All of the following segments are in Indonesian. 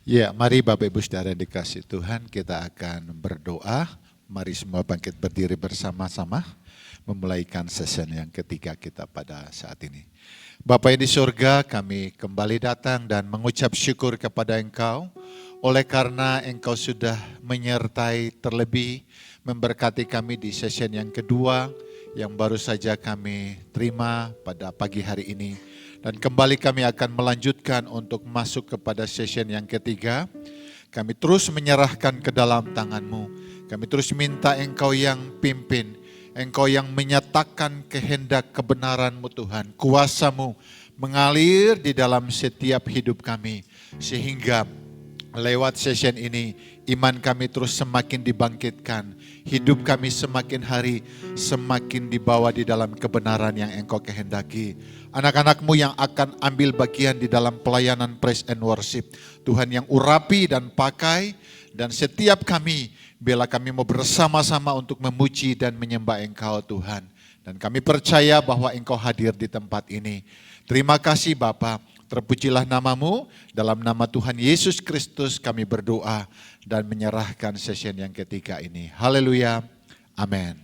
Ya, mari Bapak Ibu Saudara yang dikasih Tuhan, kita akan berdoa. Mari semua bangkit berdiri bersama-sama, memulaikan session yang ketiga kita pada saat ini. Bapa yang di surga, kami kembali datang dan mengucap syukur kepada Engkau, oleh karena Engkau sudah menyertai terlebih, memberkati kami di session yang kedua, yang baru saja kami terima pada pagi hari ini. Dan kembali kami akan melanjutkan untuk masuk kepada session yang ketiga. Kami terus menyerahkan ke dalam tangan-Mu. Kami terus minta Engkau yang pimpin. Engkau yang menyatakan kehendak kebenaran-Mu Tuhan. Kuasa-Mu mengalir di dalam setiap hidup kami. Sehingga lewat session ini iman kami terus semakin dibangkitkan. Hidup kami semakin hari semakin dibawa di dalam kebenaran yang Engkau kehendaki. Anak-anak-Mu yang akan ambil bagian di dalam pelayanan praise and worship. Tuhan yang urapi dan pakai, dan setiap kami, bila kami mau bersama-sama untuk memuji dan menyembah Engkau Tuhan. Dan kami percaya bahwa Engkau hadir di tempat ini. Terima kasih Bapa, terpujilah nama-Mu, dalam nama Tuhan Yesus Kristus kami berdoa dan menyerahkan session yang ketiga ini. Haleluya, amin.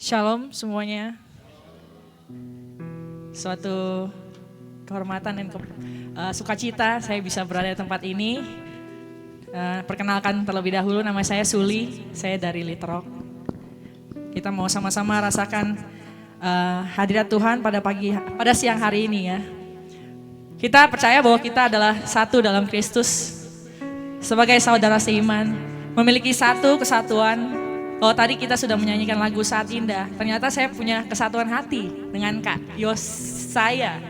Shalom semuanya. Suatu kehormatan dan sukacita saya bisa berada di tempat ini. Perkenalkan terlebih dahulu, nama saya Suli, saya dari Litrok. Kita mau sama-sama rasakan hadirat Tuhan pada siang hari ini ya. Kita percaya bahwa kita adalah satu dalam Kristus. Sebagai saudara seiman, memiliki satu kesatuan. Oh, tadi kita sudah menyanyikan lagu Saat Indah. Ternyata saya punya kesatuan hati dengan Kak Yosaya.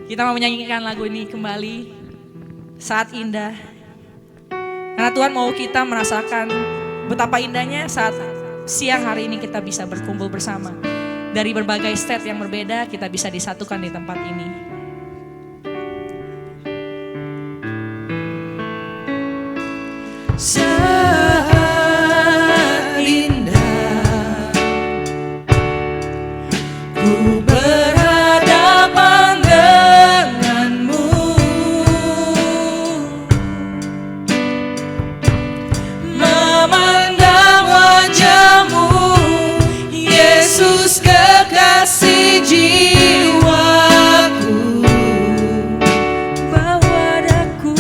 Kita mau menyanyikan lagu ini kembali, Saat Indah. Karena Tuhan mau kita merasakan betapa indahnya saat siang hari ini kita bisa berkumpul bersama. Dari berbagai state yang berbeda, kita bisa disatukan di tempat ini. Ku berhadapan denganmu, memandang wajahmu, Yesus kekasih jiwaku, bawa daku.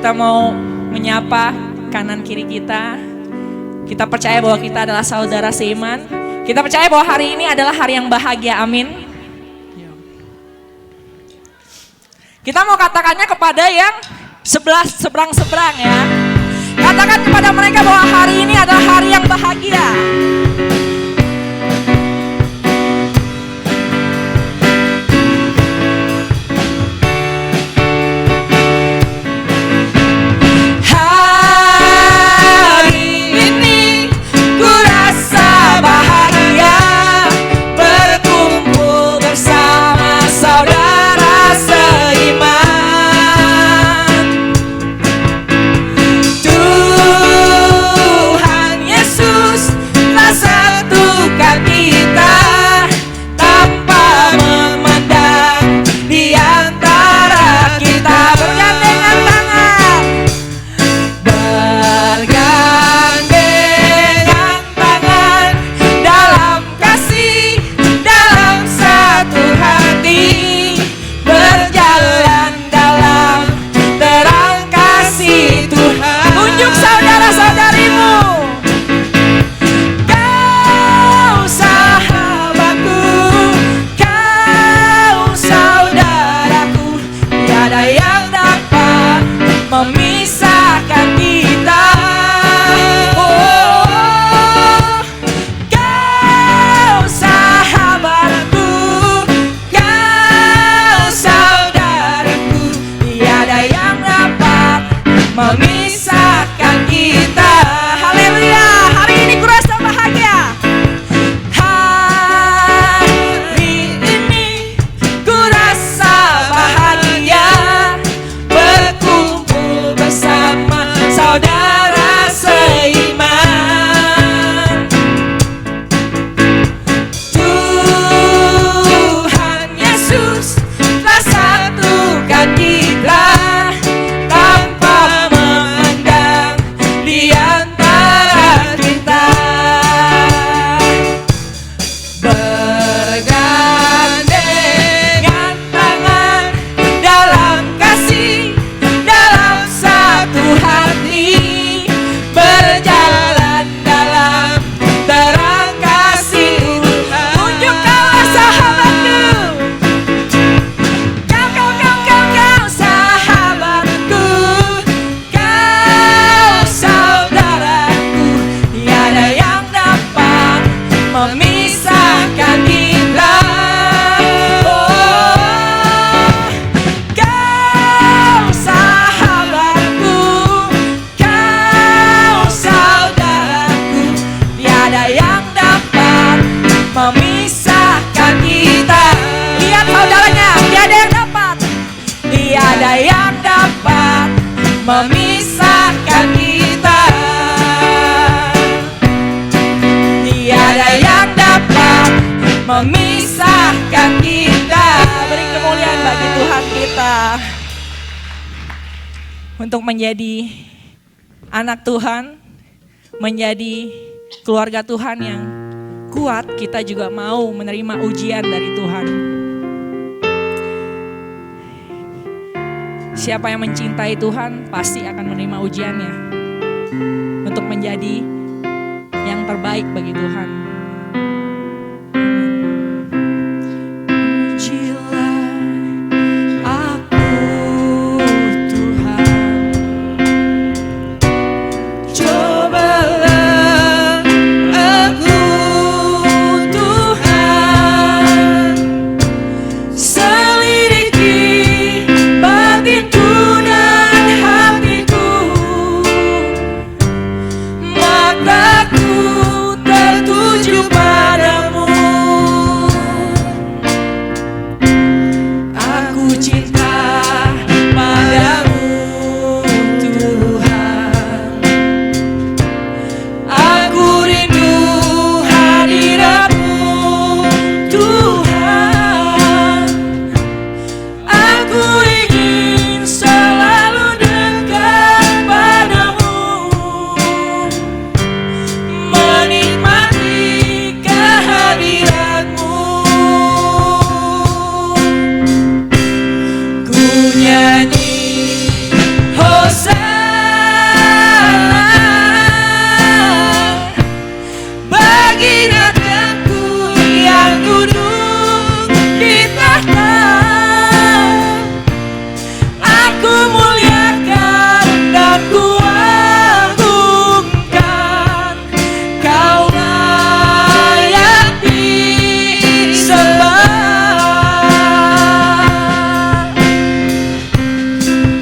Kita mau menyapa kanan kiri kita. Kita percaya bahwa kita adalah saudara seiman. Kita percaya bahwa hari ini adalah hari yang bahagia, amin. Kita mau katakannya kepada yang seberang-seberang ya. Katakan kepada mereka bahwa hari ini adalah hari yang bahagia. memisahkan kita. Tiada yang dapat memisahkan kita. Beri kemuliaan bagi Tuhan kita. Untuk menjadi anak Tuhan, menjadi keluarga Tuhan yang kuat, kita juga mau menerima ujian dari Tuhan. Siapa yang mencintai Tuhan pasti akan menerima ujiannya untuk menjadi yang terbaik bagi Tuhan. Ujilah aku Tuhan, Cobalah aku Tuhan, selidiki batinku dan hatiku, mataku tertuju muliakan dan ku agungkan. Kau layak disembah.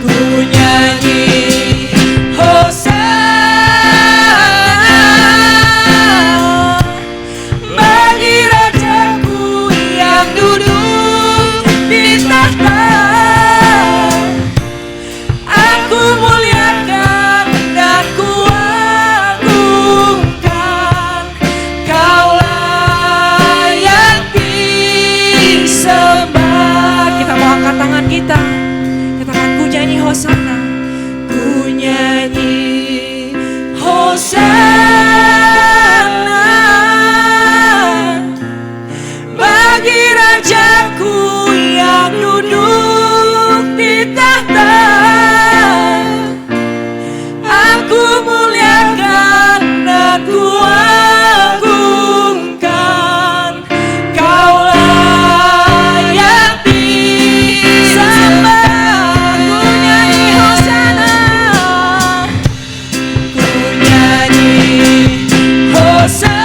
Ku nyanyi Hosana bagi Rajaku yang duduk di tahta. Aku muliakan dan ku agungkan. Kau layak disembah. Kita mau angkat tangan kita. Kita akan ku nyanyi Hosana. Ku nyanyi Hosana bagi Rajaku yang duduk di tahta. Aku muliakan dan ku agungkan. Kau layak disembah. Ku nyanyi Hosana. Ku nyanyi Hosana.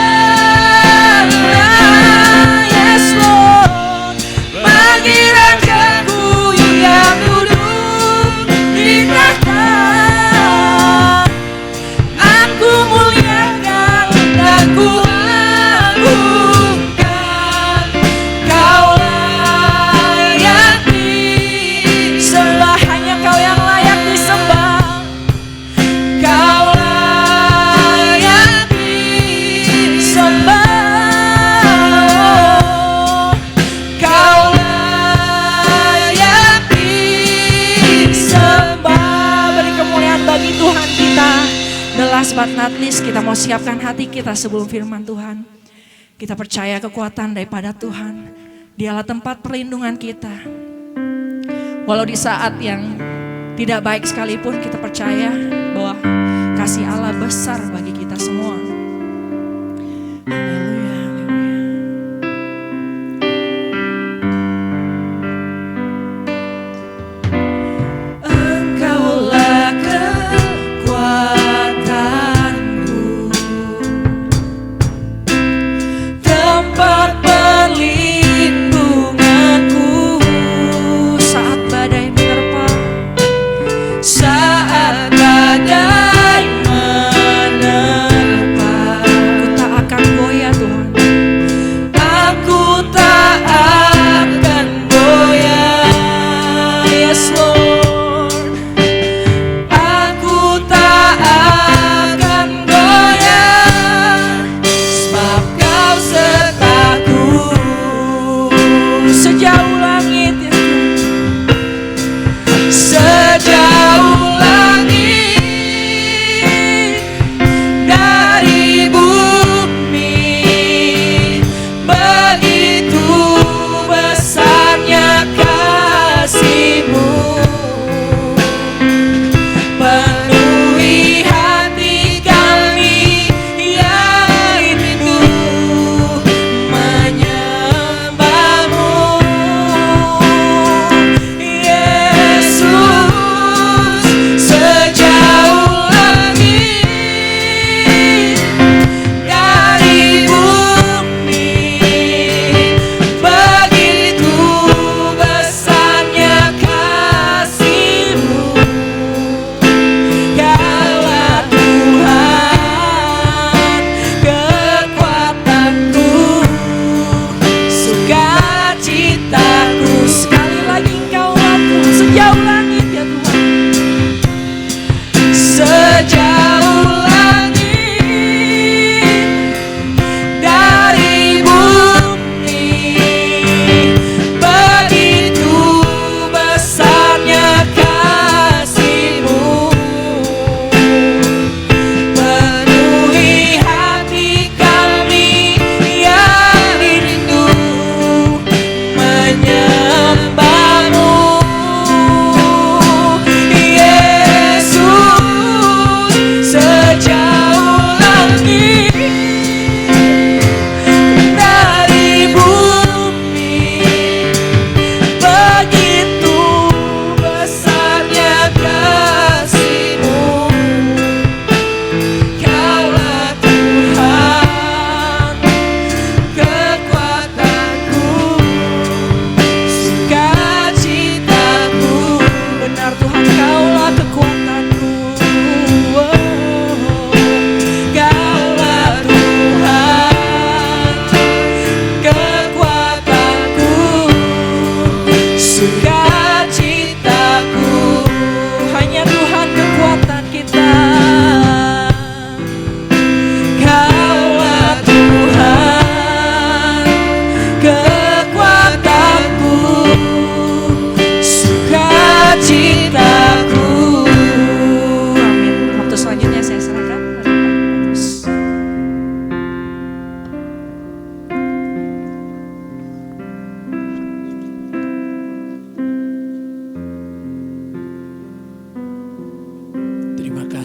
Yes Lord. Bagi Rajaku yang duduk di tahta. Aku muliakan dan ku agungkan. Kau layak disembah. Hanya Kau yang layak disembah. Kau layak disembah. Kau layak disembah. Beri kemuliaan bagi Tuhan kita. The last but not least, kita mau siapkan hati kita sebelum firman Tuhan. Kita percaya kekuatan daripada Tuhan. Dialah tempat perlindungan kita. Walau di saat yang tidak baik sekalipun, kita percaya bahwa kasih Allah besar bagi kita semua. Haleluya, haleluya. Engkaulah kekuatanku, tempat perlindunganku saat badai menerpa. Saat badai menerpa,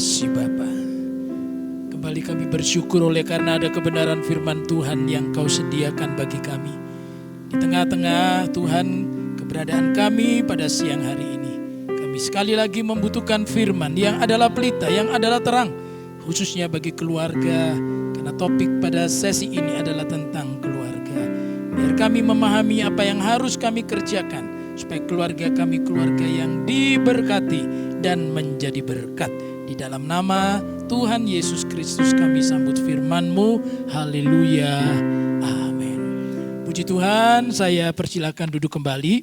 kasih Bapa. Kembali kami bersyukur oleh karena ada kebenaran firman Tuhan yang Kau sediakan bagi kami. Di tengah-tengah Tuhan keberadaan kami pada siang hari ini. Kami sekali lagi membutuhkan firman yang adalah pelita, yang adalah terang. Khususnya bagi keluarga. Karena topik pada sesi ini adalah tentang keluarga. Biar kami memahami apa yang harus kami kerjakan. Supaya keluarga kami keluarga yang diberkati dan menjadi berkat. Di dalam nama Tuhan Yesus Kristus kami sambut firman-Mu. Haleluya. Amin. Puji Tuhan, saya persilakan duduk kembali.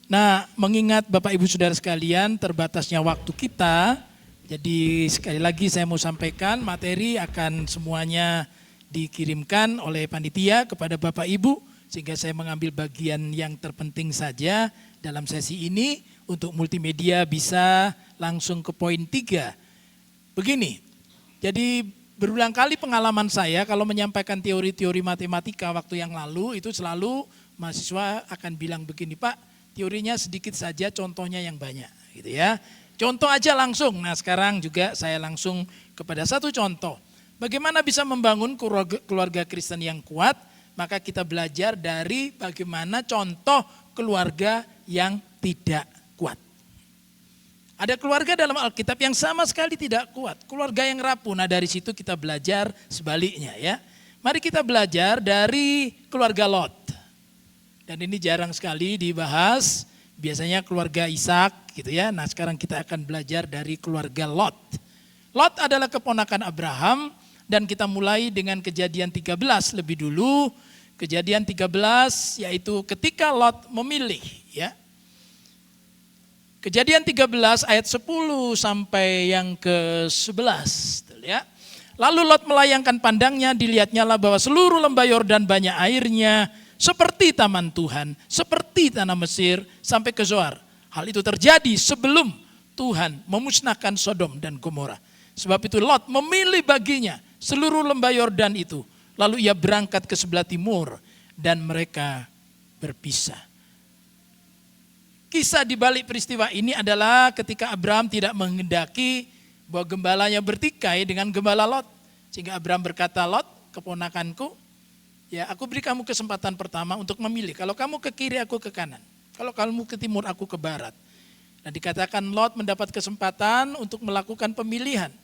Nah, mengingat Bapak Ibu Saudara sekalian terbatasnya waktu kita, jadi sekali lagi saya mau sampaikan materi akan semuanya dikirimkan oleh panitia kepada Bapak Ibu, sehingga saya mengambil bagian yang terpenting saja dalam sesi ini. Untuk multimedia bisa langsung ke poin 3. Begini, jadi berulang kali pengalaman saya kalau menyampaikan teori-teori matematika waktu yang lalu itu selalu mahasiswa akan bilang begini, Pak, teorinya sedikit saja, contohnya yang banyak, gitu ya. Contoh aja langsung. Nah, sekarang juga saya langsung kepada satu contoh. Bagaimana bisa membangun keluarga Kristen yang kuat? Maka kita belajar dari bagaimana contoh keluarga yang tidak kuat. Ada keluarga dalam Alkitab yang sama sekali tidak kuat. Keluarga yang rapuh. Nah, dari situ kita belajar sebaliknya ya. Mari kita belajar dari keluarga Lot. Dan ini jarang sekali dibahas. Biasanya keluarga Ishak gitu ya. Nah, sekarang kita akan belajar dari keluarga Lot. Lot adalah keponakan Abraham dan kita mulai dengan Kejadian 13 lebih dulu. Kejadian 13 yaitu ketika Lot memilih ya. Kejadian 13 ayat 10 sampai yang ke-11 ya. Lalu Lot melayangkan pandangnya, dilihatnya lah bahwa seluruh lembah Yordan banyak airnya, seperti taman Tuhan, seperti tanah Mesir sampai ke Zoar. Hal itu terjadi sebelum Tuhan memusnahkan Sodom dan Gomora. Sebab itu Lot memilih baginya seluruh lembah Yordan itu. Lalu ia berangkat ke sebelah timur dan mereka berpisah. Kisah di balik peristiwa ini adalah ketika Abraham tidak menghendaki bahwa gembalanya bertikai dengan gembala Lot. Sehingga Abraham berkata, Lot, keponakanku, ya aku beri kamu kesempatan pertama untuk memilih. Kalau kamu ke kiri, aku ke kanan. Kalau kamu ke timur, aku ke barat. Nah, dikatakan Lot mendapat kesempatan untuk melakukan pemilihan.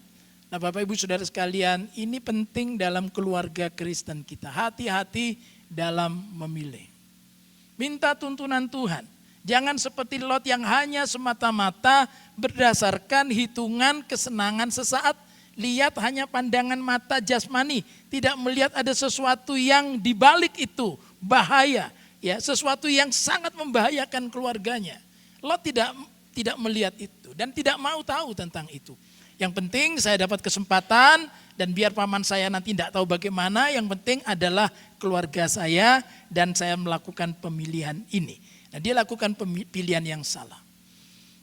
Nah, Bapak Ibu Saudara sekalian, ini penting dalam keluarga Kristen kita. Hati-hati dalam memilih. Minta tuntunan Tuhan. Jangan seperti Lot yang hanya semata-mata berdasarkan hitungan kesenangan sesaat. Lihat hanya pandangan mata jasmani. Tidak melihat ada sesuatu yang dibalik itu. Bahaya. Ya, sesuatu yang sangat membahayakan keluarganya. Lot tidak melihat itu dan tidak mau tahu tentang itu. Yang penting saya dapat kesempatan dan biar paman saya nanti tidak tahu bagaimana. Yang penting adalah keluarga saya dan saya melakukan pemilihan ini. Nah, dia lakukan pilihan yang salah.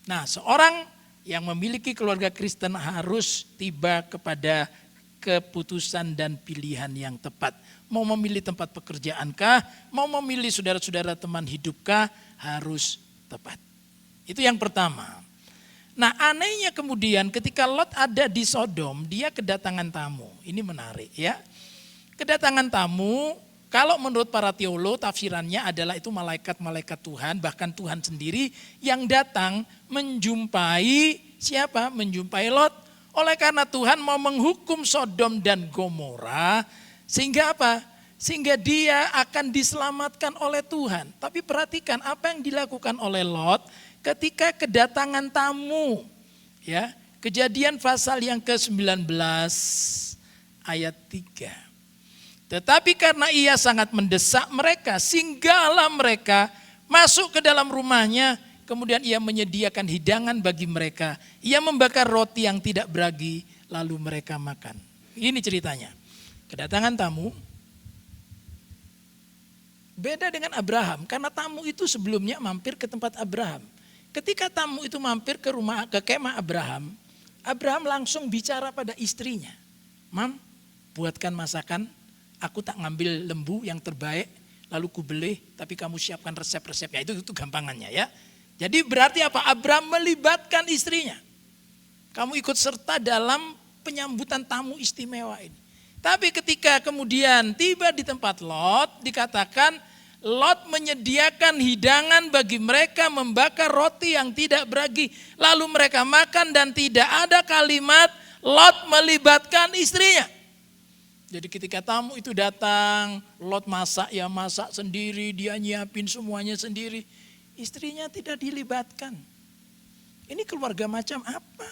Nah, seorang yang memiliki keluarga Kristen harus tiba kepada keputusan dan pilihan yang tepat. Mau memilih tempat pekerjaankah, mau memilih saudara-saudara teman hidupkah, harus tepat. Itu yang pertama. Nah, anehnya kemudian ketika Lot ada di Sodom, dia kedatangan tamu. Ini menarik ya. Kedatangan tamu, kalau menurut para teolog tafsirannya adalah itu malaikat-malaikat Tuhan, bahkan Tuhan sendiri yang datang menjumpai siapa? Menjumpai Lot. Oleh karena Tuhan mau menghukum Sodom dan Gomora, sehingga apa? Sehingga dia akan diselamatkan oleh Tuhan. Tapi perhatikan apa yang dilakukan oleh Lot ketika kedatangan tamu. Ya, Kejadian pasal yang ke-19 ayat 3. Tetapi karena ia sangat mendesak mereka, singgahlah mereka masuk ke dalam rumahnya, kemudian ia menyediakan hidangan bagi mereka. Ia membakar roti yang tidak beragi, lalu mereka makan. Ini ceritanya. Kedatangan tamu, beda dengan Abraham, karena tamu itu sebelumnya mampir ke tempat Abraham. Ketika tamu itu mampir ke kemah Abraham, Abraham langsung bicara pada istrinya. Mam, buatkan masakan. Aku tak ngambil lembu yang terbaik, lalu kubelih, tapi kamu siapkan resep-resepnya. Itu gampangannya ya. Jadi berarti apa? Abraham melibatkan istrinya. Kamu ikut serta dalam penyambutan tamu istimewa ini. Tapi ketika kemudian tiba di tempat Lot, dikatakan Lot menyediakan hidangan bagi mereka membakar roti yang tidak beragi. Lalu mereka makan dan tidak ada kalimat Lot melibatkan istrinya. Jadi ketika tamu itu datang, Lot masak ya masak sendiri, dia nyiapin semuanya sendiri. Istrinya tidak dilibatkan. Ini keluarga macam apa?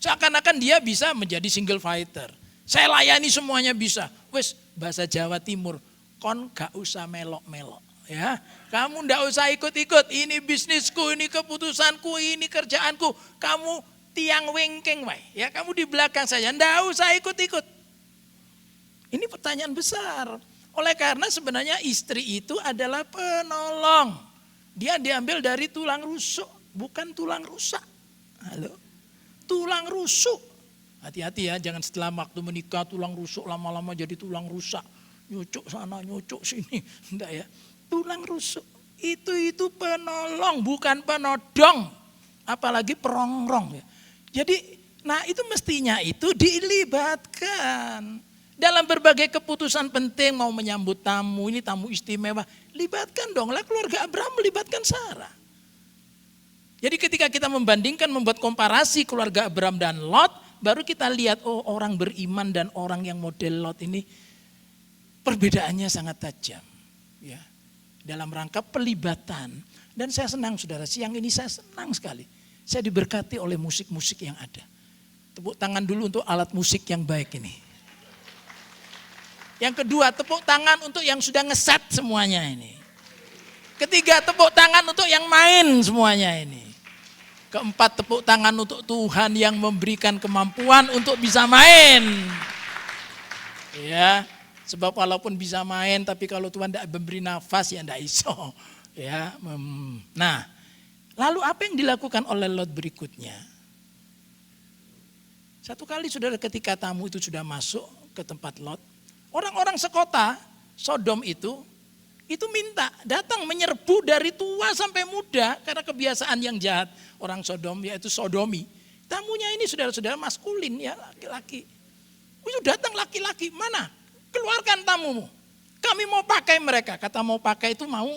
Seakan-akan dia bisa menjadi single fighter. Saya layani semuanya bisa. Wes bahasa Jawa Timur. Kon gak usah melok-melok ya. Kamu ndak usah ikut-ikut. Ini bisnisku, ini keputusanku, ini kerjaanku. Kamu tiang wengkeng wae ya. Kamu di belakang saya, ndak usah ikut-ikut. Ini pertanyaan besar. Oleh karena sebenarnya istri itu adalah penolong. Dia diambil dari tulang rusuk, bukan tulang rusak. Halo. Tulang rusuk. Hati-hati ya, jangan setelah waktu menikah tulang rusuk lama-lama jadi tulang rusak. Nyucuk sana, nyucuk sini. Enggak ya. Tulang rusuk. Itu penolong, bukan penodong. Apalagi perongrong ya. Jadi, nah itu mestinya itu dilibatkan. Dalam berbagai keputusan penting mau menyambut tamu, ini tamu istimewa. Libatkan dong, lah keluarga Abraham melibatkan Sarah. Jadi ketika kita membandingkan, membuat komparasi keluarga Abraham dan Lot, baru kita lihat oh orang beriman dan orang yang model Lot ini perbedaannya sangat tajam, ya. Dalam rangka pelibatan. Dan saya senang saudara, siang ini saya senang sekali. Saya diberkati oleh musik-musik yang ada. Tepuk tangan dulu untuk alat musik yang baik ini. Yang kedua, tepuk tangan untuk yang sudah ngeset semuanya ini. Ketiga, tepuk tangan untuk yang main semuanya ini. Keempat, tepuk tangan untuk Tuhan yang memberikan kemampuan untuk bisa main. Ya. Sebab walaupun bisa main, tapi kalau Tuhan tidak memberi nafas ya tidak iso. Ya, nah, lalu apa yang dilakukan oleh Lot berikutnya? Satu kali saudara ketika tamu itu sudah masuk ke tempat Lot, orang-orang sekota Sodom itu minta datang menyerbu dari tua sampai muda karena kebiasaan yang jahat orang Sodom yaitu sodomi. Tamunya ini saudara-saudara maskulin ya laki-laki. Itu datang laki-laki mana? Keluarkan tamumu. Kami mau pakai mereka. Kata mau pakai itu mau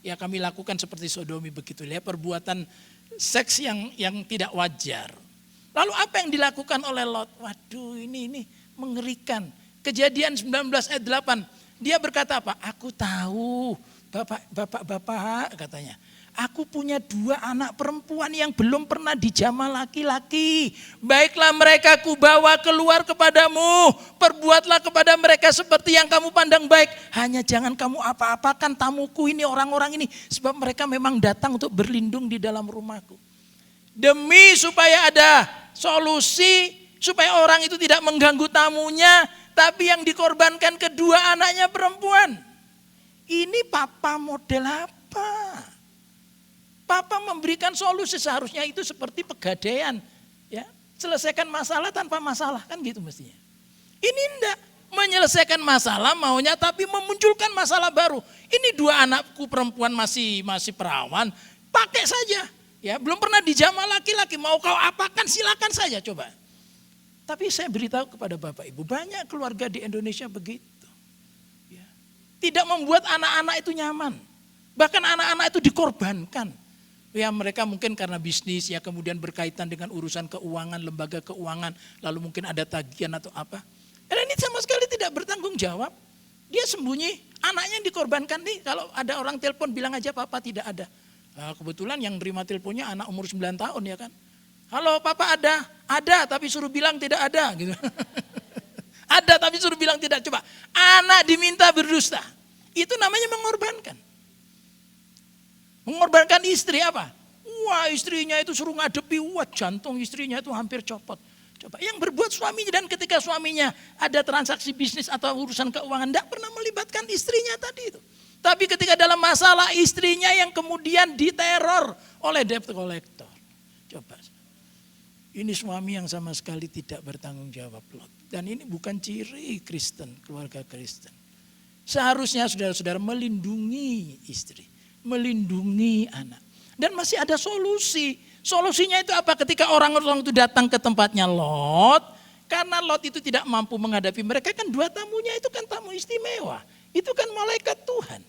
ya kami lakukan seperti sodomi begitu ya, perbuatan seks yang tidak wajar. Lalu apa yang dilakukan oleh Lot? Waduh ini mengerikan. Kejadian 19 ayat 8. Dia berkata apa? Aku tahu bapak katanya. Aku punya 2 anak perempuan yang belum pernah dijamah laki-laki. Baiklah mereka kubawa keluar kepadamu. Perbuatlah kepada mereka seperti yang kamu pandang baik. Hanya jangan kamu apa-apakan tamuku ini, orang-orang ini. Sebab mereka memang datang untuk berlindung di dalam rumahku. Demi supaya ada solusi, supaya orang itu tidak mengganggu tamunya. Tapi yang dikorbankan kedua anaknya perempuan. Ini papa model apa? Papa memberikan solusi, seharusnya itu seperti pegadaian. Ya, selesaikan masalah tanpa masalah, kan gitu mestinya. Ini enggak, menyelesaikan masalah maunya tapi memunculkan masalah baru. Ini 2 anakku perempuan masih perawan, pakai saja. Ya, belum pernah dijamah laki-laki, mau kau apakan silakan saja coba. Tapi saya beritahu kepada Bapak Ibu, banyak keluarga di Indonesia begitu. Ya. Tidak membuat anak-anak itu nyaman. Bahkan anak-anak itu dikorbankan. Ya mereka mungkin karena bisnis ya kemudian berkaitan dengan urusan keuangan, lembaga keuangan, lalu mungkin ada tagihan atau apa. Dan ini sama sekali tidak bertanggung jawab. Dia sembunyi, anaknya yang dikorbankan nih kalau ada orang telepon bilang aja papa tidak ada. Nah, kebetulan yang terima teleponnya anak umur 9 tahun ya kan. Halo papa ada tapi suruh bilang tidak ada gitu. Ada tapi suruh bilang tidak, coba. Anak diminta berdusta, itu namanya mengorbankan. Mengorbankan istri apa? Wah istrinya itu suruh ngadepi, wah jantung istrinya itu hampir copot. Coba yang berbuat suaminya dan ketika suaminya ada transaksi bisnis atau urusan keuangan, tidak pernah melibatkan istrinya tadi itu. Tapi ketika dalam masalah istrinya yang kemudian diteror oleh debt collector. Coba, ini suami yang sama sekali tidak bertanggung jawab Lot. Dan ini bukan ciri Kristen, keluarga Kristen. Seharusnya saudara-saudara melindungi istri. Melindungi anak. Dan masih ada solusi. Solusinya itu apa? Ketika orang-orang itu datang ke tempatnya Lot, karena Lot itu tidak mampu menghadapi mereka, kan dua tamunya itu kan tamu istimewa. Itu kan malaikat Tuhan.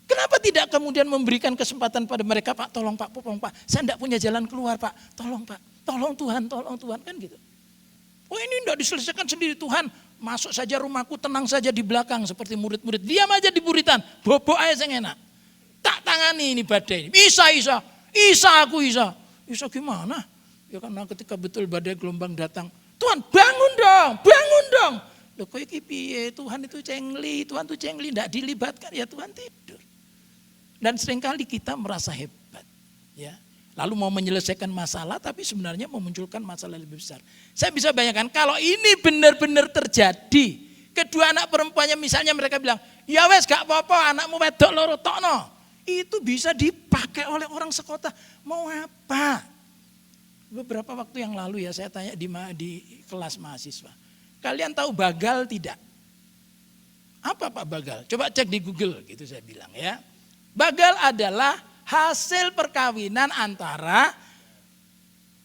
Kenapa tidak kemudian memberikan kesempatan pada mereka, Pak, tolong Pak, saya tidak punya jalan keluar Pak, tolong Pak, tolong Tuhan, kan gitu. Oh ini tidak diselesaikan sendiri Tuhan, masuk saja rumahku, tenang saja di belakang seperti murid-murid, diam aja di buritan, bobok aja yang enak. Tak tangani ini badai ini, Isa gimana? Ya karena ketika betul badai gelombang datang, Tuhan bangun dong. Loh kok iki piye? Tuhan itu cengli, tidak dilibatkan, ya Tuhan tidur. Dan seringkali kita merasa hebat, ya. Lalu mau menyelesaikan masalah, tapi sebenarnya memunculkan masalah lebih besar. Saya bisa bayangkan kalau ini benar-benar terjadi, kedua anak perempuannya misalnya mereka bilang, ya wes gak apa-apa anakmu wedok loro tokno. Itu bisa dipakai oleh orang sekota, mau apa? Beberapa waktu yang lalu ya saya tanya di kelas mahasiswa, kalian tahu bagal tidak? Apa Pak bagal? Coba cek di Google gitu saya bilang ya. Bagal adalah hasil perkawinan antara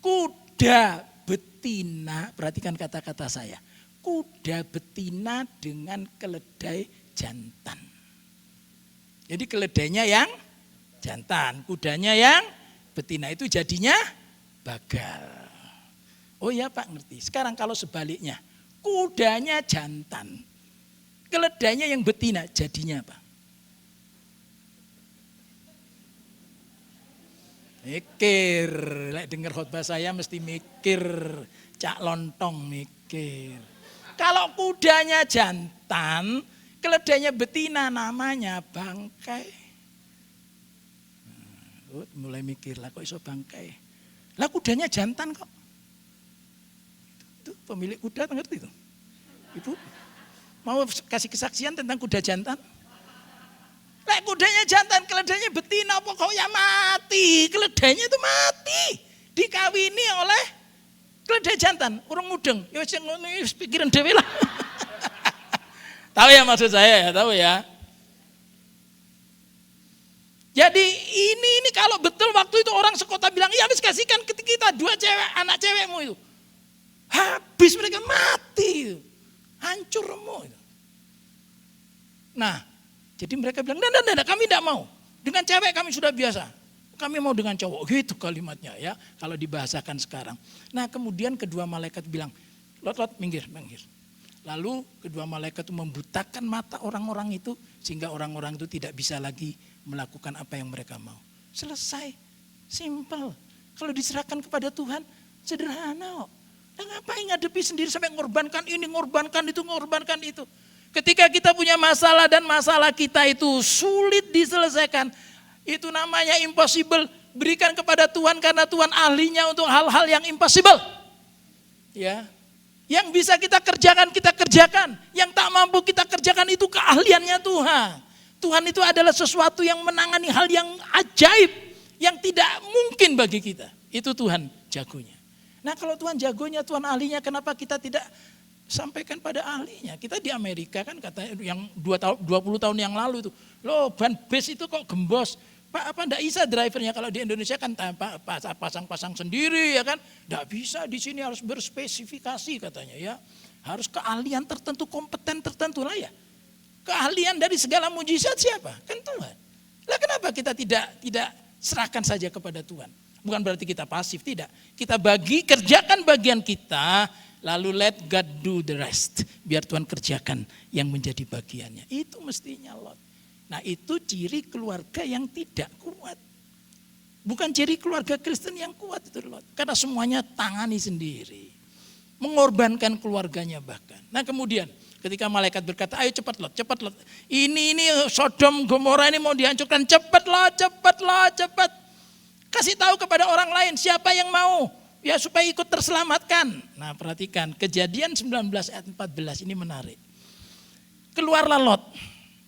kuda betina, perhatikan kata-kata saya, kuda betina dengan keledai jantan. Jadi keledainya yang jantan, kudanya yang betina, itu jadinya bagal. Oh ya Pak ngerti. Sekarang kalau sebaliknya, kudanya jantan, keledainya yang betina, jadinya apa? Mikir, lek denger khotbah saya mesti mikir, cak lontong mikir. Kalau kudanya jantan, keledainya betina, namanya bangkai. Mulai mikir lah kok iso bangkai. Lah kudanya jantan kok. Itu pemilik kuda ngerti itu. Ibu mau kasih kesaksian tentang kuda jantan? Lek kudanya jantan, keledainya betina, pokoknya mati. Keledainya itu mati. Dikawini oleh keledai jantan, urung mudeng. Ya wis pikiran dhewe lah. Tahu ya maksud saya ya, tahu ya. Jadi ini kalau betul waktu itu orang sekota bilang, ya wis kasihkan kita dua cewek, anak cewekmu itu. Habis mereka mati. Hancur remuk itu. Nah, jadi mereka bilang, enggak, kami tidak mau. Dengan cewek kami sudah biasa. Kami mau dengan cowok. Gitu kalimatnya ya, kalau dibahasakan sekarang. Nah kemudian kedua malaikat bilang, Lot, minggir. Lalu kedua malaikat itu membutakan mata orang-orang itu, sehingga orang-orang itu tidak bisa lagi melakukan apa yang mereka mau. Selesai, simple. Kalau diserahkan kepada Tuhan, sederhana kok. Nah, ngapain ngadepi sendiri sampai ngorbankan ini, ngorbankan itu. Ketika kita punya masalah dan masalah kita itu sulit diselesaikan, itu namanya impossible. Berikan kepada Tuhan karena Tuhan ahlinya untuk hal-hal yang impossible. Ya, yang bisa kita kerjakan. Yang tak mampu kita kerjakan itu keahliannya Tuhan. Tuhan itu adalah sesuatu yang menangani hal yang ajaib, yang tidak mungkin bagi kita. Itu Tuhan jagonya. Nah kalau Tuhan jagonya, Tuhan ahlinya, kenapa kita tidak sampaikan pada ahlinya? Kita di Amerika kan katanya yang 20 tahun yang lalu itu, loh ban bus itu kok gembos. Pak apa enggak bisa drivernya, kalau di Indonesia kan pasang-pasang sendiri ya kan. Enggak bisa, di sini harus berspesifikasi katanya ya. Harus keahlian tertentu, kompeten tertentu lah ya. Keahlian dari segala mujizat siapa? Kan Tuhan. Lah kenapa kita tidak serahkan saja kepada Tuhan? Bukan berarti kita pasif, tidak. Kita kerjakan bagian kita, lalu let God do the rest. Biar Tuhan kerjakan yang menjadi bagiannya. Itu mestinya Lot. Nah itu ciri keluarga yang tidak kuat. Bukan ciri keluarga Kristen yang kuat itu Lot. Karena semuanya tangani sendiri. Mengorbankan keluarganya bahkan. Nah kemudian ketika malaikat berkata, ayo cepat Lot. Ini Sodom Gomora ini mau dihancurkan. Cepat Lot. Kasih tahu kepada orang lain siapa yang mau. Ya supaya ikut terselamatkan. Nah perhatikan Kejadian 19 ayat 14 ini menarik. Keluarlah Lot.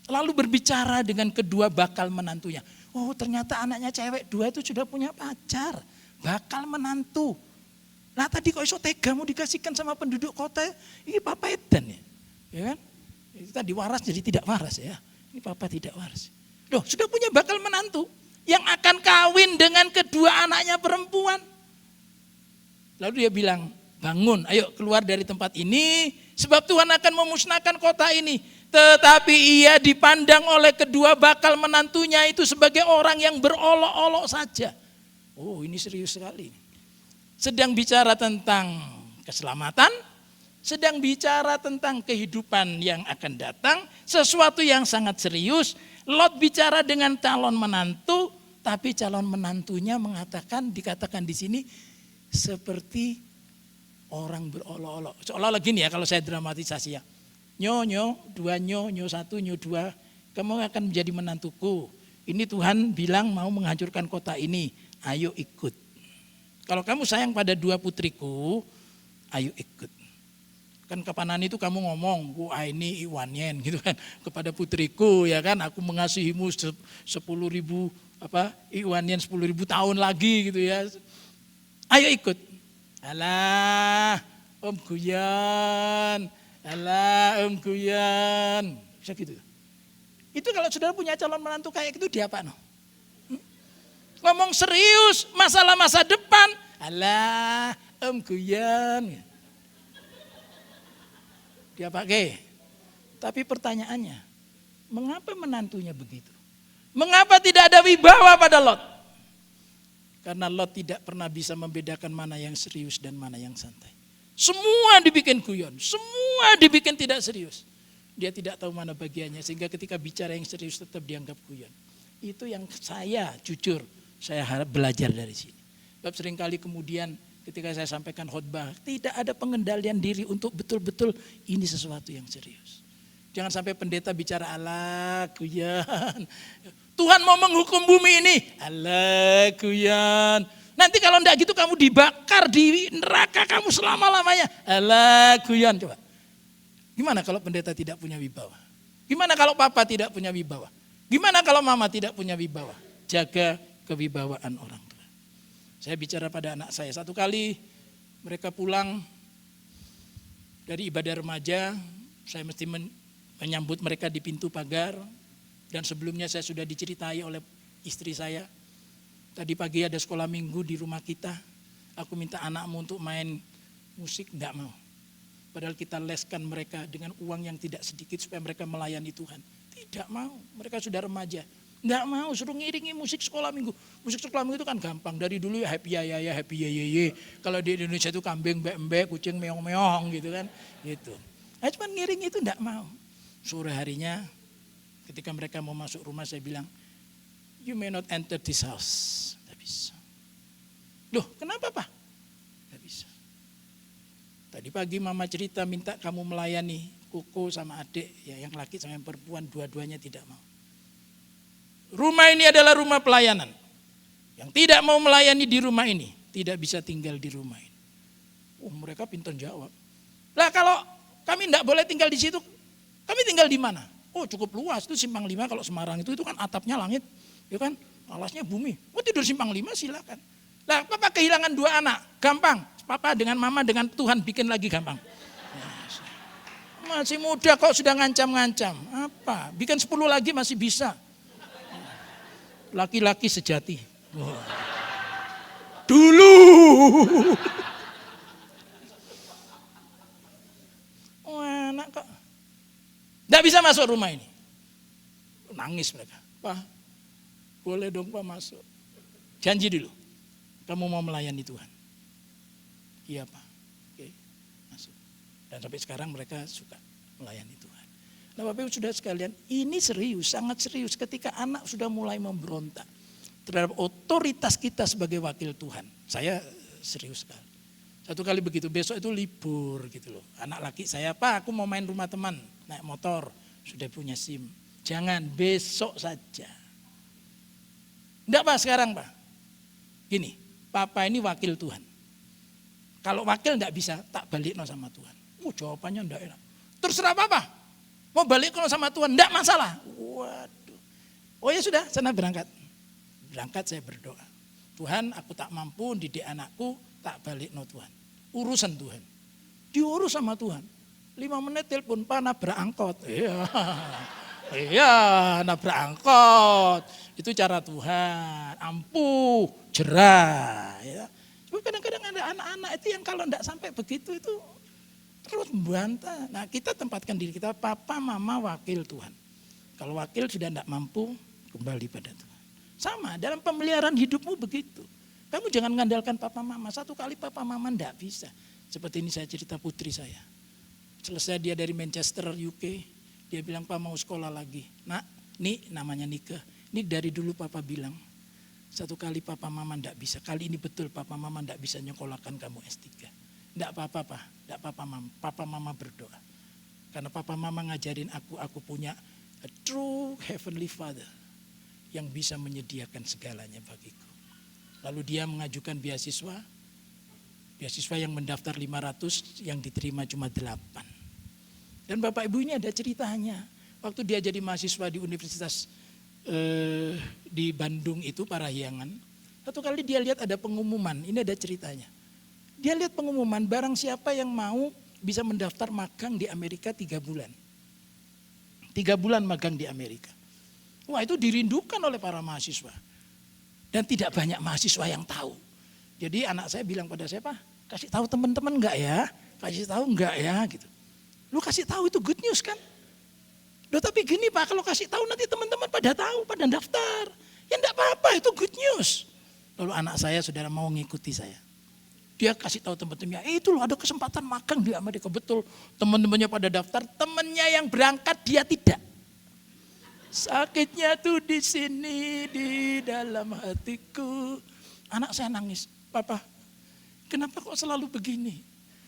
Lalu berbicara dengan kedua bakal menantunya. Oh ternyata anaknya cewek dua itu sudah punya pacar. Bakal menantu. Nah tadi kok iso tega mau dikasihkan sama penduduk kota. Ini papa edan ya. Ya kan? Itu tadi waras jadi tidak waras ya. Ini papa tidak waras. Loh sudah punya bakal menantu. yang akan kawin dengan kedua anaknya perempuan. Lalu dia bilang, bangun, ayo keluar dari tempat ini, sebab Tuhan akan memusnahkan kota ini. Tetapi ia dipandang oleh kedua bakal menantunya itu sebagai orang yang berolok-olok saja. Oh, ini serius sekali. Sedang bicara tentang keselamatan, sedang bicara tentang kehidupan yang akan datang, sesuatu yang sangat serius. Lot bicara dengan calon menantu, tapi calon menantunya dikatakan di sini seperti orang berolok-olok. Seolah-olah gini ya kalau saya dramatisasi ya. Nyo, dua nyo satu, nyo dua, kamu akan menjadi menantuku. Ini Tuhan bilang mau menghancurkan kota ini, ayo ikut. Kalau kamu sayang pada dua putriku, ayo ikut. Kan kapanan itu kamu ngomong, wah ini iwanyen gitu kan. Kepada putriku ya kan, aku mengasihimu 10.000 iwanyen 10.000 tahun lagi gitu ya. Ayo ikut. Alah, Om Guyan. Alah, Om Guyan. Bisa gitu. Itu kalau saudara punya calon menantu kayak gitu dia apa no? Ngomong serius, masalah masa depan. Alah, Om Guyan. Dia pakai. Tapi pertanyaannya, mengapa menantunya begitu? Mengapa tidak ada wibawa pada Lot? Karena Lot tidak pernah bisa membedakan mana yang serius dan mana yang santai. Semua dibikin guyon, semua dibikin tidak serius. Dia tidak tahu mana bagiannya sehingga ketika bicara yang serius tetap dianggap guyon. Itu yang saya jujur, saya harap belajar dari sini. Sebab seringkali kemudian ketika saya sampaikan khotbah, tidak ada pengendalian diri untuk betul-betul ini sesuatu yang serius. Jangan sampai pendeta bicara ala guyon. Tuhan mau menghukum bumi ini. Alah guyon. Nanti kalau enggak gitu kamu dibakar di neraka kamu selama-lamanya. Alah guyon. Coba. Gimana kalau pendeta tidak punya wibawa? Gimana kalau papa tidak punya wibawa? Gimana kalau mama tidak punya wibawa? Jaga kewibawaan orang tua. Saya bicara pada anak saya. Satu kali mereka pulang dari ibadah remaja. Saya mesti menyambut mereka di pintu pagar. Dan sebelumnya saya sudah diceritai oleh istri saya. Tadi pagi ada sekolah minggu di rumah kita. Aku minta anakmu untuk main musik, enggak mau. Padahal kita leskan mereka dengan uang yang tidak sedikit supaya mereka melayani Tuhan. Tidak mau, mereka sudah remaja. Enggak mau, suruh ngiringi musik sekolah minggu. Musik sekolah minggu itu kan gampang. Dari dulu ya happy ya, happy ya. Kalau di Indonesia itu kambing, mbek, kucing, meong-meong gitu kan. Gitu. Nah, cuman ngiring itu enggak mau. Sore harinya ketika mereka mau masuk rumah saya bilang, you may not enter this house. Tidak bisa. Loh kenapa Pak? Tidak bisa. Tadi pagi mama cerita minta kamu melayani Koko sama adik, ya yang laki sama yang perempuan dua-duanya tidak mau. Rumah ini adalah rumah pelayanan. Yang tidak mau melayani di rumah ini, tidak bisa tinggal di rumah ini. Oh mereka pintar jawab. Lah kalau kami tidak boleh tinggal di situ, kami tinggal di mana? Oh cukup luas, itu Simpang 5 kalau Semarang itu kan atapnya langit, ya kan, alasnya bumi. Oh tidur Simpang 5 silakan. Lah papa kehilangan 2 anak, gampang. Papa dengan mama dengan Tuhan bikin lagi gampang. Masih muda kok sudah ngancam-ngancam. Apa? Bikin 10 lagi masih bisa. Laki-laki sejati. Wow. Dulu. Oh anak kok. Tidak bisa masuk rumah ini. Nangis mereka. Pak, boleh dong Pak masuk. Janji dulu. Kamu mau melayani Tuhan. Iya Pak. Oke, masuk. Dan sampai sekarang mereka suka melayani Tuhan. Nah Bapak Ibu sudah sekalian, ini serius, sangat serius ketika anak sudah mulai memberontak terhadap otoritas kita sebagai wakil Tuhan. Saya serius sekali. Satu kali begitu, besok itu libur gitu loh. Anak laki saya, Pak aku mau main rumah teman, naik motor, sudah punya SIM. Jangan, besok saja. Enggak Pak sekarang Pak. Gini, Papa ini wakil Tuhan. Kalau wakil enggak bisa, tak balik sama Tuhan. Jawabannya enggak enak. Terserah Papa, mau balik sama Tuhan, enggak masalah. Waduh. Oh ya sudah, sana berangkat. Berangkat saya berdoa. Tuhan aku tak mampu didik anakku, tak balik Tuhan. Urusan Tuhan. Diurus sama Tuhan. 5 menit telepon Pak nabrak angkot. Iya. Iya, nabrak angkot. Itu cara Tuhan. Ampuh, jerah. Ya. Cuma kadang-kadang ada anak-anak itu yang kalau enggak sampai begitu itu terus membantah. Nah kita tempatkan diri kita, papa, mama, wakil Tuhan. Kalau wakil sudah enggak mampu, kembali pada Tuhan. Sama, dalam pemeliharaan hidupmu begitu. Kamu jangan mengandalkan papa mama. Satu kali papa mama enggak bisa. Seperti ini saya cerita putri saya. Selesai dia dari Manchester, UK. Dia bilang, Pak mau sekolah lagi. Nak, ini namanya nikah. Ini dari dulu papa bilang. Satu kali papa mama enggak bisa. Kali ini betul papa mama enggak bisa nyekolahkan kamu S3. Enggak apa-apa, Pak. Enggak apa-apa, mama. Papa mama berdoa. Karena papa mama ngajarin aku punya a true heavenly father yang bisa menyediakan segalanya bagiku. Lalu dia mengajukan beasiswa yang mendaftar 500, yang diterima cuma 8. Dan Bapak Ibu ini ada ceritanya. Waktu dia jadi mahasiswa di Universitas di Bandung itu, Parahyangan. Satu kali dia lihat ada pengumuman, ini ada ceritanya. Dia lihat pengumuman, barang siapa yang mau bisa mendaftar magang di Amerika 3 bulan. 3 bulan magang di Amerika. Wah itu dirindukan oleh para mahasiswa. Dan tidak banyak mahasiswa yang tahu. Jadi anak saya bilang pada saya, Pak kasih tahu teman-teman enggak ya? Kasih tahu enggak ya? Gitu. Lu kasih tahu itu good news kan? Loh tapi gini Pak, kalau kasih tahu nanti teman-teman pada tahu, pada daftar. Ya enggak apa-apa, itu good news. Lalu anak saya saudara mau ngikuti saya. Dia kasih tahu teman-temannya, itu loh ada kesempatan magang di Amerika. Betul, teman-temannya pada daftar, temannya yang berangkat dia tidak. Sakitnya tuh di sini, di dalam hatiku. Anak saya nangis, Papa, kenapa kok selalu begini?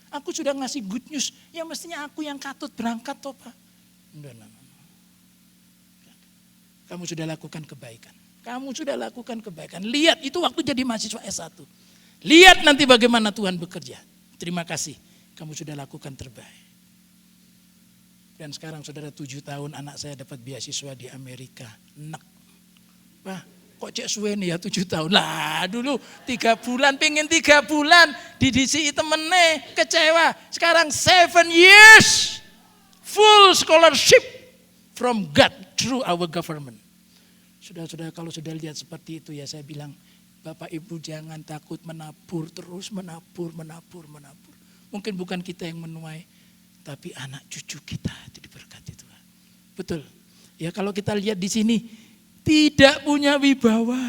Aku sudah ngasih good news, ya mestinya aku yang katut berangkat toh Pak. Enggak. Kamu sudah lakukan kebaikan. Kamu sudah lakukan kebaikan. Lihat itu waktu jadi mahasiswa S1. Lihat nanti bagaimana Tuhan bekerja. Terima kasih, kamu sudah lakukan terbaik. Dan sekarang saudara 7 tahun anak saya dapat beasiswa di Amerika. Nek. Wah, kok cek suwe nih ya 7 tahun. Lah dulu 3 bulan, pengen 3 bulan. Di DCI temennya kecewa. Sekarang 7 years. Full scholarship from God through our government. Sudah kalau sudah lihat seperti itu ya saya bilang, Bapak Ibu jangan takut menabur, terus menabur. Mungkin bukan kita yang menuai, tapi anak cucu kita itu diberkati Tuhan. Betul. Ya kalau kita lihat di sini tidak punya wibawa.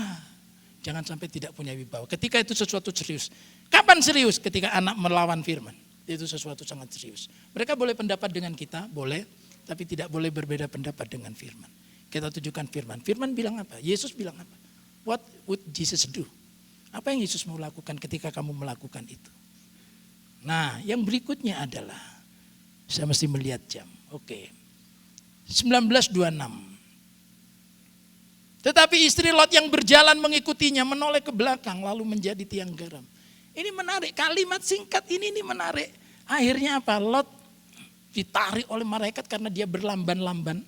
Jangan sampai tidak punya wibawa. Ketika itu sesuatu serius. Kapan serius? Ketika anak melawan firman. Itu sesuatu sangat serius. Mereka boleh pendapat dengan kita, boleh, tapi tidak boleh berbeda pendapat dengan firman. Kita tunjukkan firman. Firman bilang apa? Yesus bilang apa? What would Jesus do? Apa yang Yesus mau lakukan ketika kamu melakukan itu? Nah, yang berikutnya adalah saya mesti melihat jam. Oke. 1926. Tetapi istri Lot yang berjalan mengikutinya menoleh ke belakang lalu menjadi tiang garam. Ini menarik, kalimat singkat ini menarik. Akhirnya apa? Lot ditarik oleh malaikat karena dia berlamban-lamban.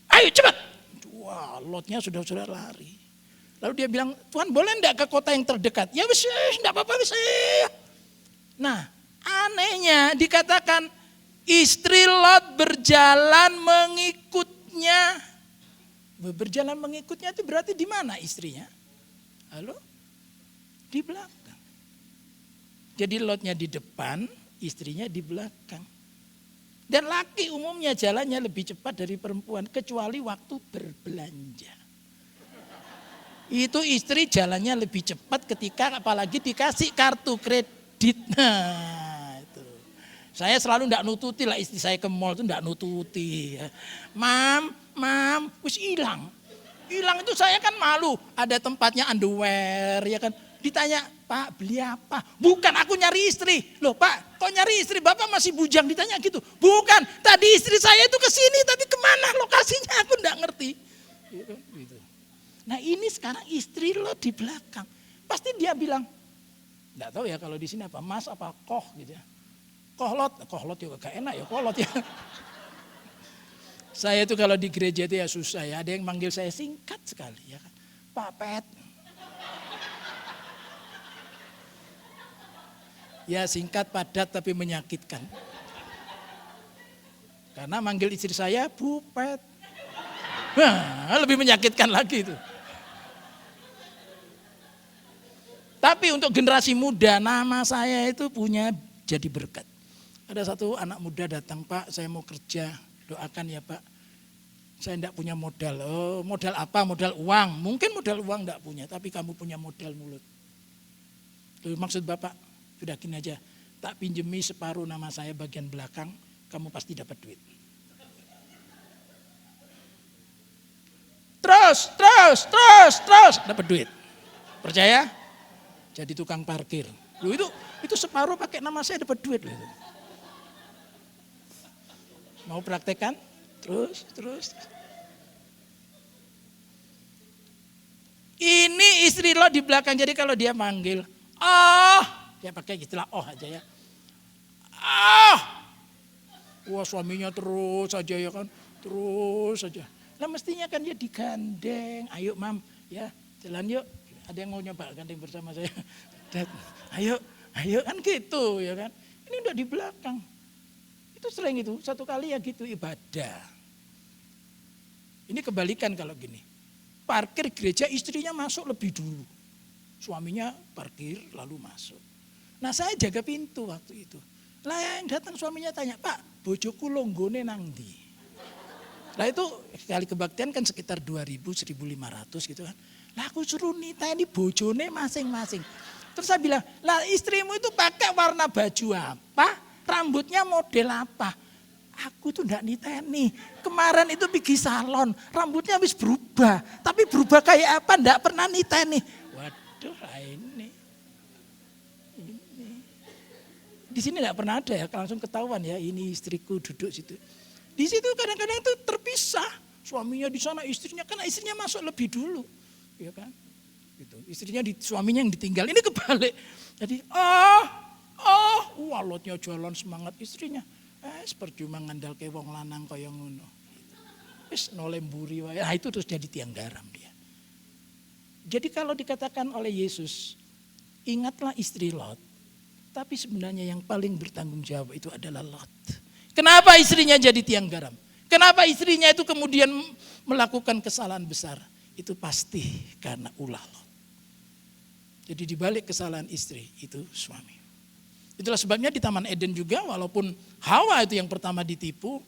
Ayo cepat. Wah, Lotnya sudah lari. Lalu dia bilang, Tuhan boleh enggak ke kota yang terdekat? Ya wis, enggak apa-apa wis. Nah, anehnya dikatakan istri Lot berjalan mengikutnya. Berjalan mengikutnya itu berarti di mana istrinya? Halo? Di belakang. Jadi Lotnya di depan, istrinya di belakang. Dan laki umumnya jalannya lebih cepat dari perempuan kecuali waktu berbelanja. Itu istri jalannya lebih cepat ketika apalagi dikasih kartu kredit. Nah, itu. Saya selalu enggak nututi lah istri saya ke mall itu enggak nututi. Mam, wis hilang. Hilang itu saya kan malu. Ada tempatnya underwear ya kan. Ditanya, Pak beli apa? Bukan aku nyari istri. Loh Pak, kok nyari istri? Bapak masih bujang ditanya gitu. Bukan, tadi istri saya itu ke sini tapi kemana lokasinya aku enggak ngerti. Gitu. Nah ini sekarang istri lo di belakang. Pasti dia bilang, enggak tahu ya kalau di sini apa, mas apa koh gitu ya. Kohlot juga gak enak ya, kolot ya. Saya itu kalau di gereja itu ya susah ya, ada yang manggil saya singkat sekali ya kan. Pak Pet. Ya singkat, padat tapi menyakitkan. Karena manggil istri saya Bu Pet. Wah, lebih menyakitkan lagi itu. Tapi untuk generasi muda, nama saya itu punya jadi berkat. Ada satu anak muda datang, Pak, saya mau kerja, doakan ya Pak. Saya tidak punya modal. Oh, modal apa? Modal uang. Mungkin modal uang tidak punya, tapi kamu punya modal mulut. Itu maksud Bapak, sudah gini aja, tak pinjemi separuh nama saya bagian belakang, kamu pasti dapat duit. Terus, dapat duit. Percaya? Jadi tukang parkir. Loh, itu separuh pakai nama saya dapat duit loh itu. Mau praktekkan? Terus. Ini istri lo di belakang, jadi kalau dia manggil, dia pakai istilah aja ya. Wah suaminya terus saja ya kan, terus saja. Nah mestinya kan dia digandeng, ayo mam ya jalan yuk. Ada yang mau nyoba gandeng bersama saya? Ayo kan gitu ya kan. Ini udah di belakang. Itu sering itu, satu kali ya gitu ibadah. Ini kebalikan kalau gini. Parkir gereja istrinya masuk lebih dulu. Suaminya parkir lalu masuk. Nah saya jaga pintu waktu itu. Lah yang datang suaminya tanya, Pak bojoku longgone nang ndi? Lah itu kali kebaktian kan sekitar 2.000, 1.500 gitu kan. Lah aku suruh nita ini bojone masing-masing. Terus saya bilang, lah istrimu itu pakai warna baju apa? Rambutnya model apa? Aku tuh enggak niteni. Kemarin itu pergi salon, rambutnya habis berubah. Tapi berubah kayak apa? Enggak pernah niteni. Waduh ini. Di sini enggak pernah ada ya, langsung ketahuan ya ini istriku duduk situ. Di situ kadang-kadang itu terpisah. Suaminya di sana, istrinya, karena istrinya masuk lebih dulu. Ya kan? Gitu. Istrinya suaminya yang ditinggal. Ini kebalik. Jadi walotnya jalan semangat istrinya. Percuma ngandalke wong lanang kaya ngono. Wis nolemburi wae. Nah itu terus jadi tiang garam dia. Jadi kalau dikatakan oleh Yesus, ingatlah istri Lot. Tapi sebenarnya yang paling bertanggung jawab itu adalah Lot. Kenapa istrinya jadi tiang garam? Kenapa istrinya itu kemudian melakukan kesalahan besar? Itu pasti karena ulah Lot. Jadi dibalik kesalahan istri itu suami. Itulah sebabnya di Taman Eden juga walaupun Hawa itu yang pertama ditipu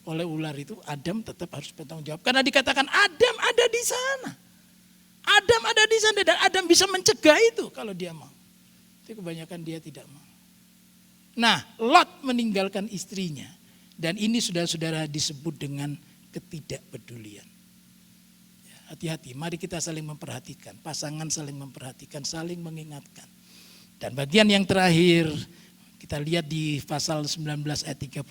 oleh ular itu, Adam tetap harus bertanggung jawab. Karena dikatakan Adam ada di sana. Adam ada di sana dan Adam bisa mencegah itu kalau dia mau. Tapi kebanyakan dia tidak mau. Nah Lot meninggalkan istrinya dan ini saudara-saudara disebut dengan ketidakpedulian. Hati-hati, mari kita saling memperhatikan, pasangan saling memperhatikan, saling mengingatkan. Dan bagian yang terakhir, kita lihat di pasal 19 ayat 36.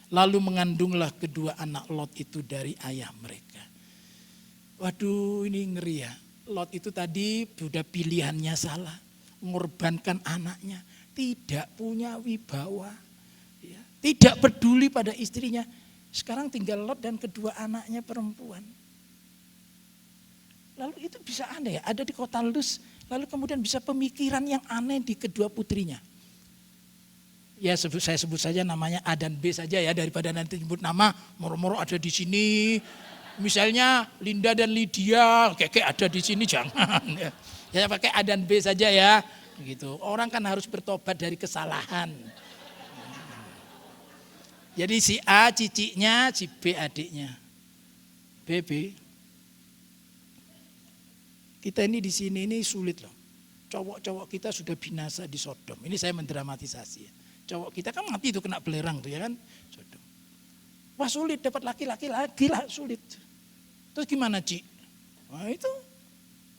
Lalu mengandunglah kedua anak Lot itu dari ayah mereka. Waduh ini ngeri ya. Lot itu tadi sudah pilihannya salah. Mengorbankan anaknya. Tidak punya wibawa. Tidak peduli pada istrinya. Sekarang tinggal Lot dan kedua anaknya perempuan. Lalu itu bisa aneh ya, ada di kota Luz, lalu kemudian bisa pemikiran yang aneh di kedua putrinya. Ya saya sebut saja namanya A dan B saja ya, daripada nanti nyebut nama, moro-moro ada di sini. Misalnya Linda dan Lydia, kayak ada di sini jangan. Ya pakai A dan B saja ya, gitu. Orang kan harus bertobat dari kesalahan. Jadi si A ciciknya, si B adiknya. B. Kita ini di sini ini sulit loh. Cowok-cowok kita sudah binasa di Sodom. Ini saya mendramatisasi ya. Cowok kita kan mati itu kena belerang tuh ya kan. Sodom. Wah sulit dapat laki-laki lagi lah sulit. Terus gimana Ci? Nah itu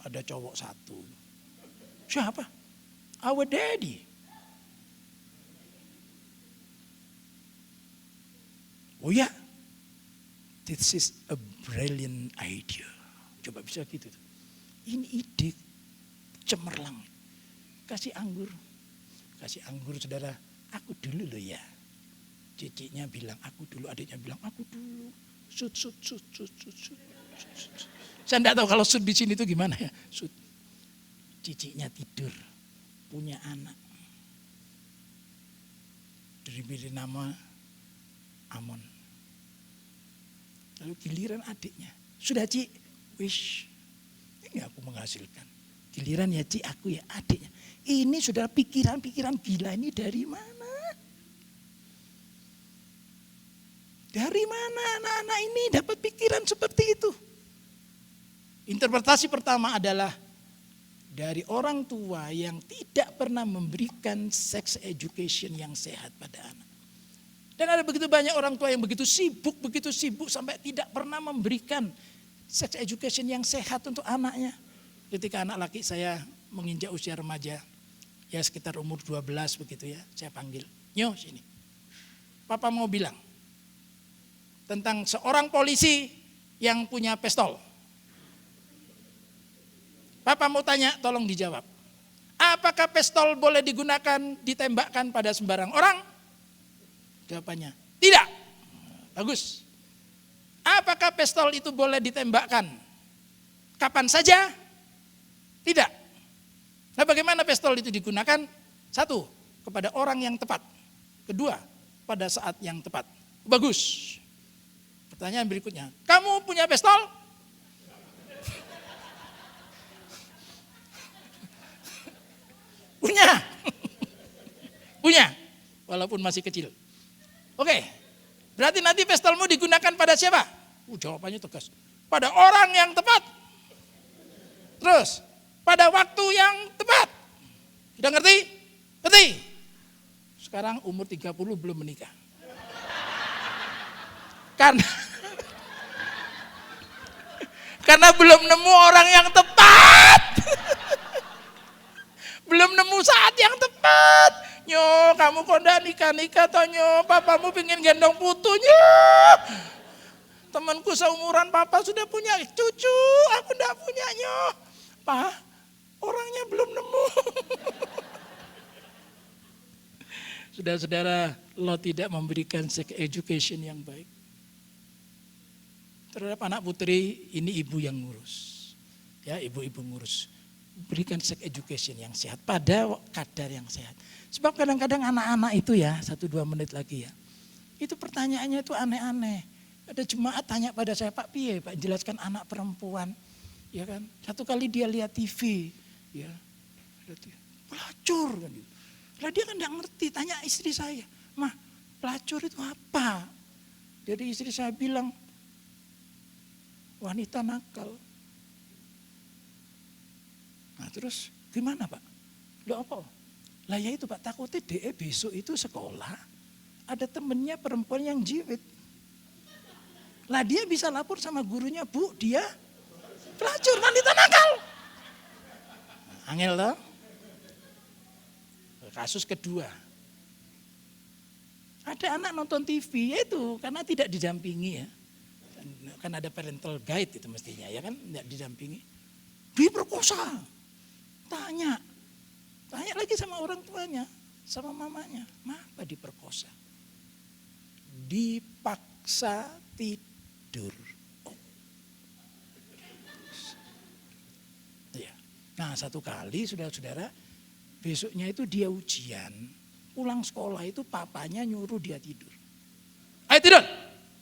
ada cowok satu. Siapa? Our daddy. Oh ya, this is a brilliant idea. Coba bisa gitu tuh. Ini ide cemerlang. Kasih anggur saudara, aku dulu loh ya. Ciciknya bilang aku dulu, adiknya bilang aku dulu. Sut. Saya enggak tahu kalau sut di sini itu gimana ya. Sut. Ciciknya tidur, punya anak. Diberi nama Amon. Lalu giliran adiknya. Sudah Ci, wish, ini aku menghasilkan. Giliran ya Ci, aku ya adiknya. Ini sudah pikiran-pikiran gila ini dari mana? Dari mana anak-anak ini dapat pikiran seperti itu? Interpretasi pertama adalah dari orang tua yang tidak pernah memberikan sex education yang sehat pada anak. Dan ada begitu banyak orang tua yang begitu sibuk sampai tidak pernah memberikan sex education yang sehat untuk anaknya. Ketika anak laki saya menginjak usia remaja, ya sekitar umur 12 begitu ya, saya panggil, "Nyo sini. Papa mau bilang tentang seorang polisi yang punya pistol. Papa mau tanya, tolong dijawab. Apakah pistol boleh digunakan, ditembakkan pada sembarang orang?" Jawabannya, tidak. Bagus. Apakah pistol itu boleh ditembakkan kapan saja? Tidak. Nah, bagaimana pistol itu digunakan? Satu, kepada orang yang tepat. Kedua, pada saat yang tepat. Bagus. Pertanyaan berikutnya, kamu punya pistol? Punya. Punya. Walaupun masih kecil. Oke. Berarti nanti pistolmu digunakan pada siapa? Jawabannya tegas. Pada orang yang tepat. Terus, pada waktu yang tepat. Sudah ngerti? Ngerti? Sekarang umur 30 belum menikah. Karena belum nemu orang yang tepat. Belum nemu saat yang tepat. Nyo, kamu kok ndak nikah-nikah toh Nyo? Papamu pengen gendong putunya. Temanku seumuran papa sudah punya cucu, aku ndak punya Nyo. Pak, orangnya belum nemu. Saudara-saudara, lo tidak memberikan sex education yang baik. Terhadap anak putri, ini ibu yang ngurus. Ya, ibu-ibu ngurus. Berikan sex education yang sehat pada kadar yang sehat. Sebab kadang-kadang anak-anak itu ya, 1-2 menit lagi ya. Itu pertanyaannya itu aneh-aneh. Ada jemaat tanya pada saya, Pak piye Pak jelaskan anak perempuan. Ya kan, satu kali dia lihat TV. Ya, pelacur kan gitu. Lah dia kan gak ngerti, tanya istri saya. Mah, pelacur itu apa? Jadi istri saya bilang, wanita nakal. Nah terus gimana Pak? Loh apa? Lah ya itu Pak, takutnya DE besok itu sekolah ada temennya perempuan yang jiwit. Lah dia bisa lapor sama gurunya, Bu dia pelacur, wanita nakal. Angel toh? Kasus kedua. Ada anak nonton TV, ya itu karena tidak didampingi ya. Kan ada parental guide itu mestinya ya kan, tidak didampingi. Diperkosa. Tanya lagi sama orang tuanya, sama mamanya, kenapa diperkosa? Dipaksa tidur. Ya. Nah satu kali saudara-saudara, besoknya itu dia ujian, pulang sekolah itu papanya nyuruh dia tidur. Ayo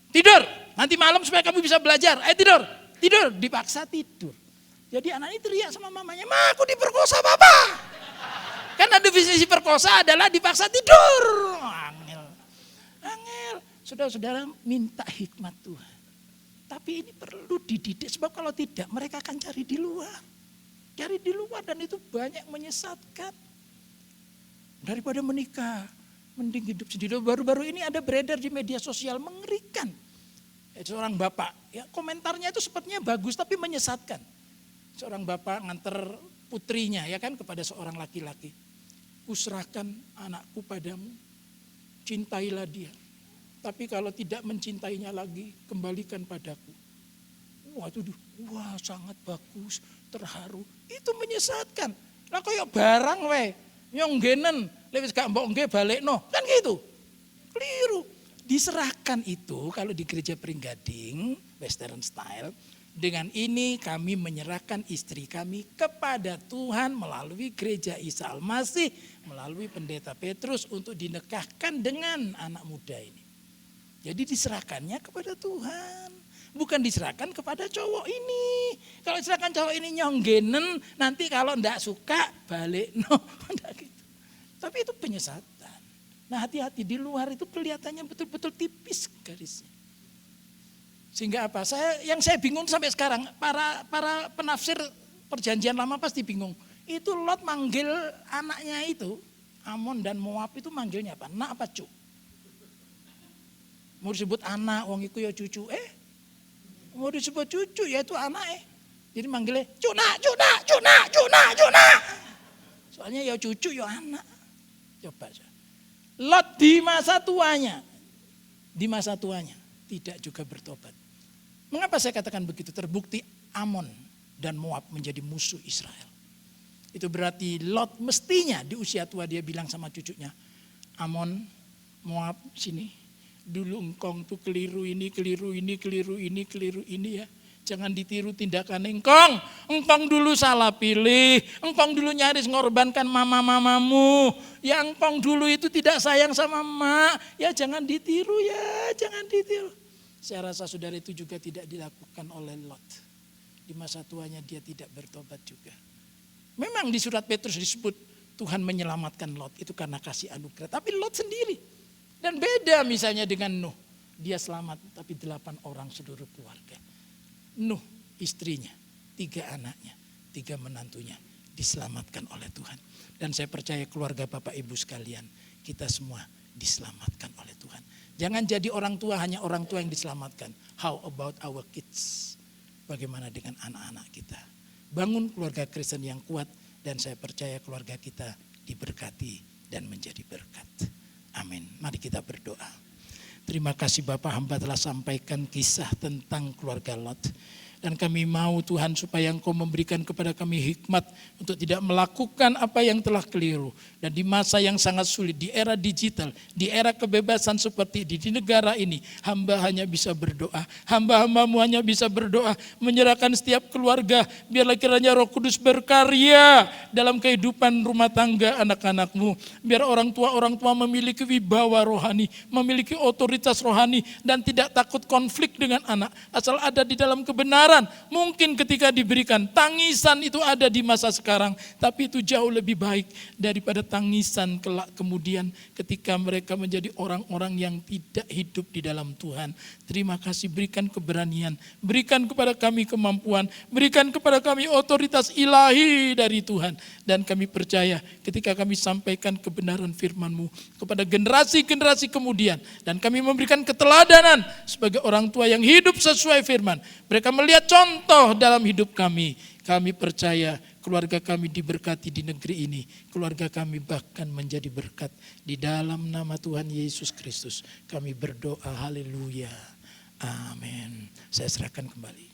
tidur, nanti malam supaya kamu bisa belajar, ayo tidur, dipaksa tidur. Jadi anak ini teriak sama mamanya, "Ma, aku diperkosa papa." Karena definisi perkosa adalah dipaksa tidur. Angel. Saudara-saudara minta hikmat Tuhan. Tapi ini perlu dididik, sebab kalau tidak mereka akan cari di luar. Cari di luar dan itu banyak menyesatkan. Daripada menikah, mending hidup sendiri. Baru-baru ini ada beredar di media sosial mengerikan. Seorang bapak, ya komentarnya itu sepertinya bagus tapi menyesatkan. Seorang bapak nganter putrinya ya kan kepada seorang laki-laki. "Kuserahkan anakku padamu, cintailah dia. Tapi kalau tidak mencintainya lagi, kembalikan padaku." Wah sangat bagus, terharu. Itu menyesatkan. Lah kayak barang we, nyong genen, lewis gak mbok nggih balekno. Kan gitu. Keliru. Diserahkan itu kalau di gereja Pringgading, Western style, dengan ini kami menyerahkan istri kami kepada Tuhan melalui gereja Isa Al-Masih, melalui pendeta Petrus untuk dinikahkan dengan anak muda ini. Jadi diserahkannya kepada Tuhan. Bukan diserahkan kepada cowok ini. Kalau diserahkan cowok ini nyonggenen, nanti kalau enggak suka balik. No, enggak gitu. Tapi itu penyesatan. Nah hati-hati, di luar itu kelihatannya betul-betul tipis garisnya. Sehingga apa? Yang saya bingung sampai sekarang, para penafsir perjanjian lama pasti bingung. Itu Lot manggil anaknya itu, Amon dan Moab itu manggilnya apa? Nak apa cu? Mau disebut anak, wong iku ya cucu. Mau disebut cucu ya itu anak. Jadi manggilnya cuna. Soalnya ya cucu ya anak. Coba. Lot di masa tuanya tidak juga bertobat. Mengapa saya katakan begitu? Terbukti Amon dan Moab menjadi musuh Israel. Itu berarti Lot mestinya di usia tua dia bilang sama cucunya, Amon, Moab sini. Dulu engkong tuh keliru ini ya. Jangan ditiru tindakan engkong. Engkong dulu salah pilih. Engkong dulu nyaris ngorbankan mama-mamamu. Ya engkong dulu itu tidak sayang sama emak. Ya jangan ditiru ya, jangan ditiru. Saya rasa saudara itu juga tidak dilakukan oleh Lot. Di masa tuanya dia tidak bertobat juga. Memang di surat Petrus disebut Tuhan menyelamatkan Lot. Itu karena kasih anugerah. Tapi Lot sendiri. Dan beda misalnya dengan Nuh. Dia selamat tapi 8 orang seluruh keluarga. Nuh istrinya, 3 anaknya, 3 menantunya diselamatkan oleh Tuhan. Dan saya percaya keluarga Bapak Ibu sekalian, kita semua diselamatkan oleh Tuhan. Jangan jadi orang tua, hanya orang tua yang diselamatkan. How about our kids? Bagaimana dengan anak-anak kita? Bangun keluarga Kristen yang kuat dan saya percaya keluarga kita diberkati dan menjadi berkat. Amin. Mari kita berdoa. Terima kasih Bapak, hamba telah sampaikan kisah tentang keluarga Lot. Dan kami mau Tuhan supaya Engkau memberikan kepada kami hikmat untuk tidak melakukan apa yang telah keliru. Dan di masa yang sangat sulit, di era digital, di era kebebasan seperti ini, di negara ini, hamba hanya bisa berdoa. Hamba-hambamu hanya bisa berdoa, menyerahkan setiap keluarga, biarlah kiranya Roh Kudus berkarya dalam kehidupan rumah tangga anak-anakmu. Biar orang tua memiliki wibawa rohani, memiliki otoritas rohani, dan tidak takut konflik dengan anak. Asal ada di dalam kebenaran. Mungkin ketika diberikan tangisan itu ada di masa sekarang, tapi itu jauh lebih baik daripada tangisan kelak kemudian ketika mereka menjadi orang-orang yang tidak hidup di dalam Tuhan. Terima kasih, berikan keberanian, berikan kepada kami kemampuan, berikan kepada kami otoritas ilahi dari Tuhan. Dan kami percaya ketika kami sampaikan kebenaran firman-Mu kepada generasi-generasi kemudian, dan kami memberikan keteladanan sebagai orang tua yang hidup sesuai firman, mereka melihat contoh dalam hidup kami. Kami percaya keluarga kami diberkati di negeri ini. Keluarga kami bahkan menjadi berkat. Di dalam nama Tuhan Yesus Kristus kami berdoa, haleluya, amin. Saya serahkan kembali.